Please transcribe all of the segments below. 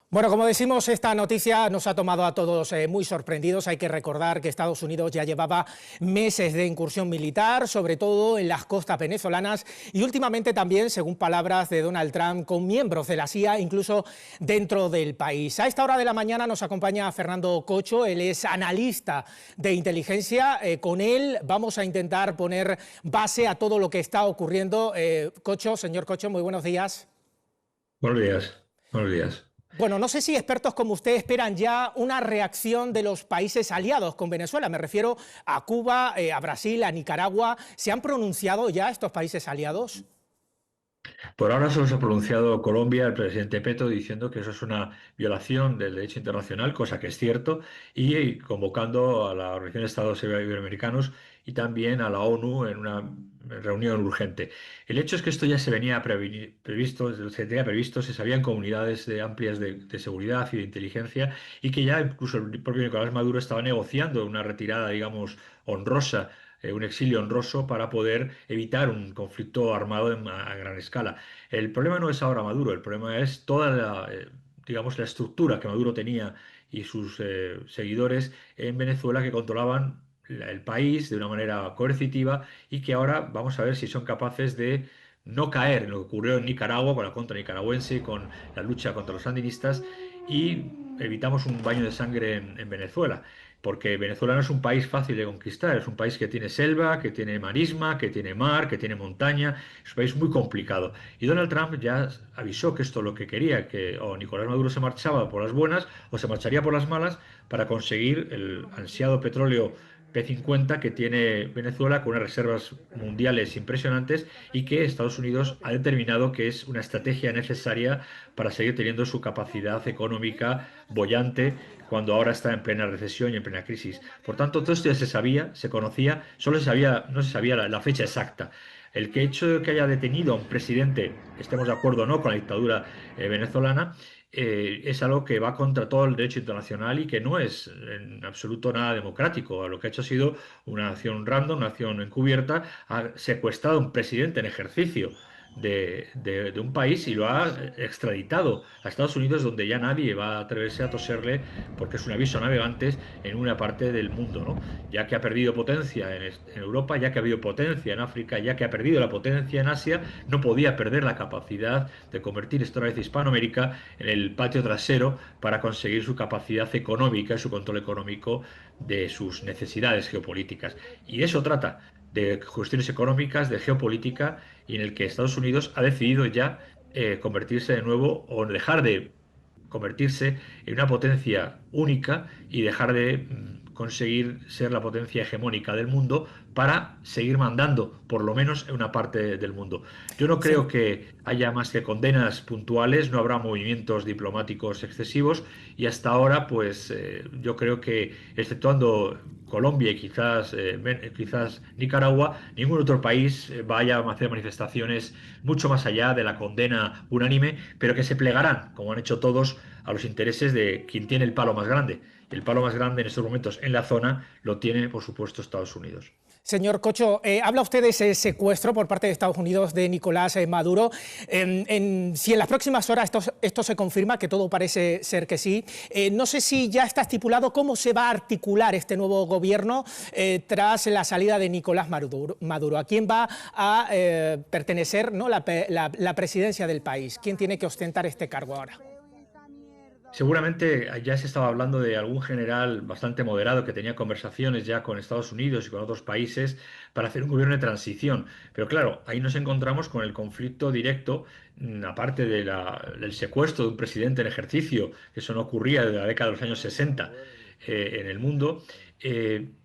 Bueno, como decimos, esta noticia nos ha tomado a todos muy sorprendidos. Hay que recordar que Estados Unidos ya llevaba meses de incursión militar, sobre todo en las costas venezolanas, y últimamente también, según palabras de Donald Trump, con miembros de la CIA, incluso dentro del país. A esta hora de la mañana nos acompaña Fernando Cocho, él es analista de inteligencia. Con él vamos a intentar poner base a todo lo que está ocurriendo. Señor Cocho, muy buenos días. Buenos días, buenos días. Bueno, no sé si expertos como usted esperan ya una reacción de los países aliados con Venezuela. Me refiero a Cuba, a Brasil, a Nicaragua. ¿Se han pronunciado ya estos países aliados? Por ahora solo se ha pronunciado Colombia, el presidente Petro, diciendo que eso es una violación del derecho internacional, cosa que es cierto, y convocando a la Organización de Estados Iberoamericanos y también a la ONU en una reunión urgente. El hecho es que esto ya se venía previsto, se sabían comunidades amplias de seguridad y de inteligencia, y que ya incluso el propio Nicolás Maduro estaba negociando una retirada, digamos, honrosa, un exilio honroso para poder evitar un conflicto armado a gran escala. El problema no es ahora Maduro, el problema es toda digamos, la estructura que Maduro tenía y sus seguidores en Venezuela, que controlaban el país de una manera coercitiva, y que ahora vamos a ver si son capaces de no caer en lo que ocurrió en Nicaragua con la contra nicaragüense, con la lucha contra los sandinistas, y evitamos un baño de sangre en Venezuela. Porque Venezuela no es un país fácil de conquistar, es un país que tiene selva, que tiene marisma, que tiene mar, que tiene montaña, es un país muy complicado. Y Donald Trump ya avisó que esto es lo que quería, que o Nicolás Maduro se marchaba por las buenas o se marcharía por las malas para conseguir el ansiado petróleo P50 que tiene Venezuela, con unas reservas mundiales impresionantes, y que Estados Unidos ha determinado que es una estrategia necesaria para seguir teniendo su capacidad económica boyante cuando ahora está en plena recesión y en plena crisis. Por tanto, todo esto ya se sabía, se conocía, solo se sabía, no se sabía la fecha exacta. El que hecho de que haya detenido a un presidente, estemos de acuerdo o no con la dictadura venezolana, es algo que va contra todo el derecho internacional y que no es en absoluto nada democrático. Lo que ha hecho ha sido una acción random, una acción encubierta, ha secuestrado a un presidente en ejercicio de un país y lo ha extraditado a Estados Unidos, donde ya nadie va a atreverse a toserle, porque es un aviso a navegantes en una parte del mundo, ¿no? Ya que ha perdido potencia en Europa, ya que ha habido potencia en África, ya que ha perdido la potencia en Asia, no podía perder la capacidad de convertir esta vez Hispanoamérica en el patio trasero para conseguir su capacidad económica y su control económico de sus necesidades geopolíticas. Y de eso trata, de cuestiones económicas, de geopolítica, y en el que Estados Unidos ha decidido ya convertirse de nuevo, o dejar de convertirse en una potencia única y dejar de conseguir ser la potencia hegemónica del mundo para seguir mandando, por lo menos en una parte del mundo. Yo no creo Sí. que haya más que condenas puntuales, no habrá movimientos diplomáticos excesivos, y hasta ahora, pues yo creo que, exceptuando Colombia y quizás Nicaragua, ningún otro país vaya a hacer manifestaciones mucho más allá de la condena unánime, pero que se plegarán, como han hecho todos, a los intereses de quien tiene el palo más grande. El palo más grande en estos momentos en la zona lo tiene, por supuesto, Estados Unidos. Señor Cocho, habla usted de ese secuestro por parte de Estados Unidos de Nicolás Maduro. Si en las próximas horas esto se confirma, que todo parece ser que sí, no sé si ya está estipulado cómo se va a articular este nuevo gobierno tras la salida de Nicolás Maduro. ¿A quién va a pertenecer, ¿no?, la presidencia del país? ¿Quién tiene que ostentar este cargo ahora? Seguramente ya se estaba hablando de algún general bastante moderado que tenía conversaciones ya con Estados Unidos y con otros países para hacer un gobierno de transición. Pero claro, ahí nos encontramos con el conflicto directo, aparte del secuestro de un presidente en ejercicio, que eso no ocurría desde la década de los años 60 en el mundo.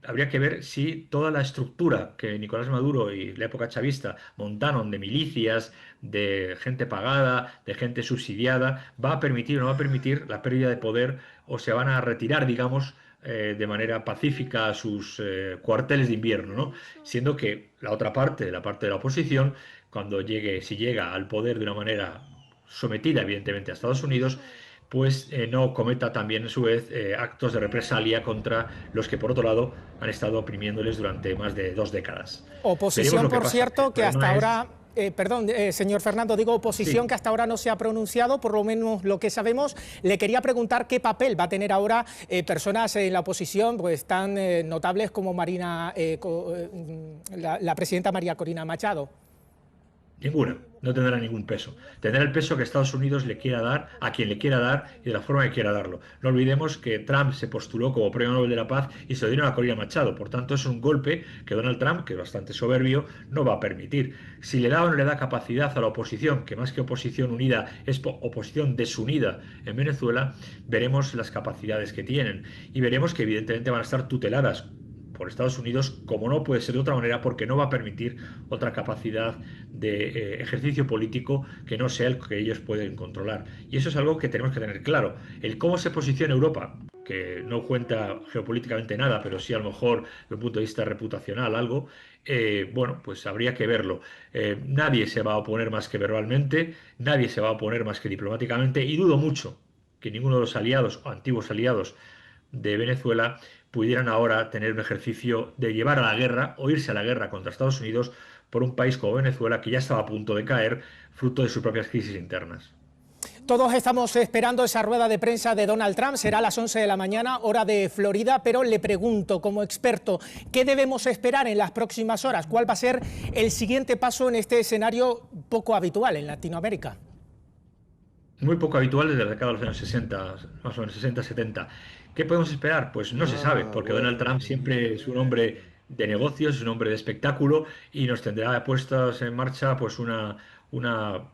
Habría que ver si toda la estructura que Nicolás Maduro y la época chavista montaron, de milicias, de gente pagada, de gente subsidiada, va a permitir o no va a permitir la pérdida de poder, o se van a retirar, digamos, de manera pacífica a sus cuarteles de invierno, ¿no? Siendo que la otra parte, la parte de la oposición, cuando llegue, si llega al poder de una manera sometida, evidentemente, a Estados Unidos, pues no cometa también, a su vez, actos de represalia contra los que, por otro lado, han estado oprimiéndoles durante más de 2 décadas. Veremos Oposición, lo que por pasa. El cierto, que hasta problema es... ahora Perdón, señor Fernando, digo oposición, Sí. que hasta ahora no se ha pronunciado, por lo menos lo que sabemos. Le quería preguntar qué papel va a tener ahora personas en la oposición pues tan notables como la presidenta María Corina Machado. Ninguna, no tendrá ningún peso. Tendrá el peso que Estados Unidos le quiera dar a quien le quiera dar y de la forma que quiera darlo. No olvidemos que Trump se postuló como Premio Nobel de la Paz y se lo dieron a Corina Machado. Por tanto, es un golpe que Donald Trump, que es bastante soberbio, no va a permitir. Si le da o no le da capacidad a la oposición, que más que oposición unida es oposición desunida en Venezuela, veremos las capacidades que tienen y veremos que evidentemente van a estar tuteladas por Estados Unidos, como no puede ser de otra manera, porque no va a permitir otra capacidad de ejercicio político que no sea el que ellos pueden controlar. Y eso es algo que tenemos que tener claro. El cómo se posiciona Europa, que no cuenta geopolíticamente nada, pero sí a lo mejor desde un punto de vista reputacional algo, bueno, pues habría que verlo. Nadie se va a oponer más que verbalmente, nadie se va a oponer más que diplomáticamente, y dudo mucho que ninguno de los aliados o antiguos aliados de Venezuela pudieran ahora tener un ejercicio de llevar a la guerra o irse a la guerra contra Estados Unidos por un país como Venezuela que ya estaba a punto de caer fruto de sus propias crisis internas. Todos estamos esperando esa rueda de prensa de Donald Trump, será a las 11 de la mañana, hora de Florida, pero le pregunto, como experto, ¿qué debemos esperar en las próximas horas? ¿Cuál va a ser el siguiente paso en este escenario poco habitual en Latinoamérica? Muy poco habitual desde la década de los años 60, más o menos 60, 70. ¿Qué podemos esperar? Pues no se sabe, Ah, porque Donald bueno, Trump siempre es un hombre de negocios, es un hombre de espectáculo y nos tendrá puestas en marcha pues una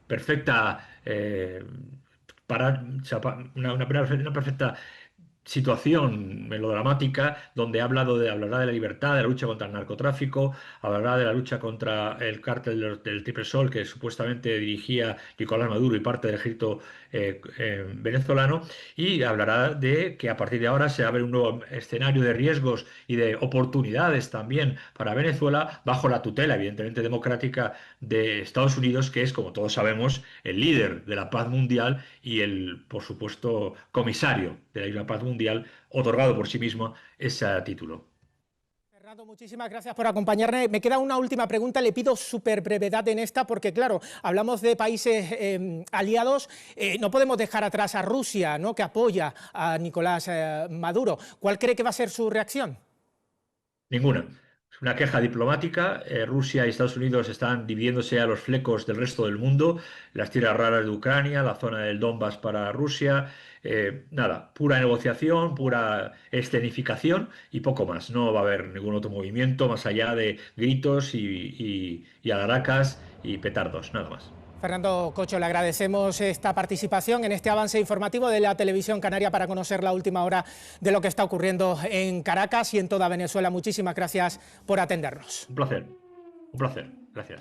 perfecta una perfecta situación melodramática donde hablará de la libertad, de la lucha contra el narcotráfico, hablará de la lucha contra el cártel del Triple Sol que supuestamente dirigía Nicolás Maduro y parte del ejército venezolano, y hablará de que a partir de ahora se abre un nuevo escenario de riesgos y de oportunidades también para Venezuela bajo la tutela evidentemente democrática de Estados Unidos, que es, como todos sabemos, el líder de la paz mundial y el, por supuesto, comisario de la misma paz mundial, otorgado por sí mismo ese título. Fernando, muchísimas gracias por acompañarme. Me queda una última pregunta, le pido súper brevedad en esta, porque claro, hablamos de países aliados, no podemos dejar atrás a Rusia, ¿no?, que apoya a Nicolás Maduro. ¿Cuál cree que va a ser su reacción? Ninguna. Es una queja diplomática. Rusia y Estados Unidos están dividiéndose a los flecos del resto del mundo. Las tierras raras de Ucrania, la zona del Donbass para Rusia. Nada, pura negociación, pura escenificación y poco más. No va a haber ningún otro movimiento más allá de gritos y alaracas y petardos, nada más. Fernando Cocho, le agradecemos esta participación en este avance informativo de la Televisión Canaria para conocer la última hora de lo que está ocurriendo en Caracas y en toda Venezuela. Muchísimas gracias por atendernos. Un placer, un placer. Gracias.